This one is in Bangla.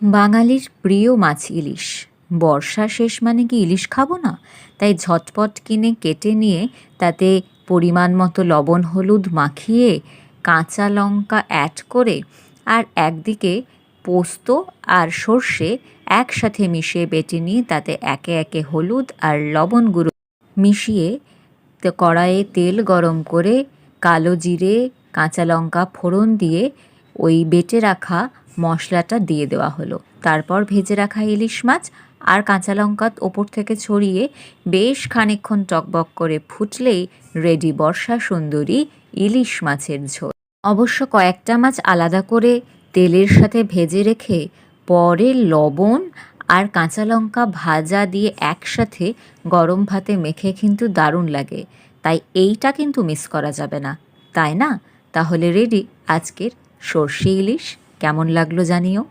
বাঙালির প্রিয় মাছ ইলিশ। বর্ষা শেষ মানে কি ইলিশ খাবো না? তাই ঝটপট কিনে কেটে নিয়ে তাতে পরিমাণ মতো লবণ হলুদ মাখিয়ে কাঁচা লঙ্কা অ্যাড করে আর একদিকে পোস্ত আর সর্ষে একসাথে মিশিয়ে বেটে নিয়ে তাতে একে একে হলুদ আর লবণ গুঁড়ো মিশিয়ে কড়াইয়ে তেল গরম করে কালো জিরে কাঁচা লঙ্কা ফোড়ন দিয়ে ওই বেটে রাখা মশলাটা দিয়ে দেওয়া হলো। তারপর ভেজে রাখা ইলিশ মাছ আর কাঁচা লঙ্কা ওপর থেকে ছড়িয়ে বেশ খানিকক্ষণ টকবক করে ফুটলেই রেডি বর্ষা সুন্দরী ইলিশ মাছের ঝোল। অবশ্য কয়েকটা মাছ আলাদা করে তেলের সাথে ভেজে রেখে পরে লবণ আর কাঁচা লঙ্কা ভাজা দিয়ে একসাথে গরম ভাতে মেখে কিন্তু দারুণ লাগে। তাই এইটা কিন্তু মিস করা যাবে না, তাই না? তাহলে রেডি আজকের সর্ষে ইলিশ। কেমন লাগলো জানিও।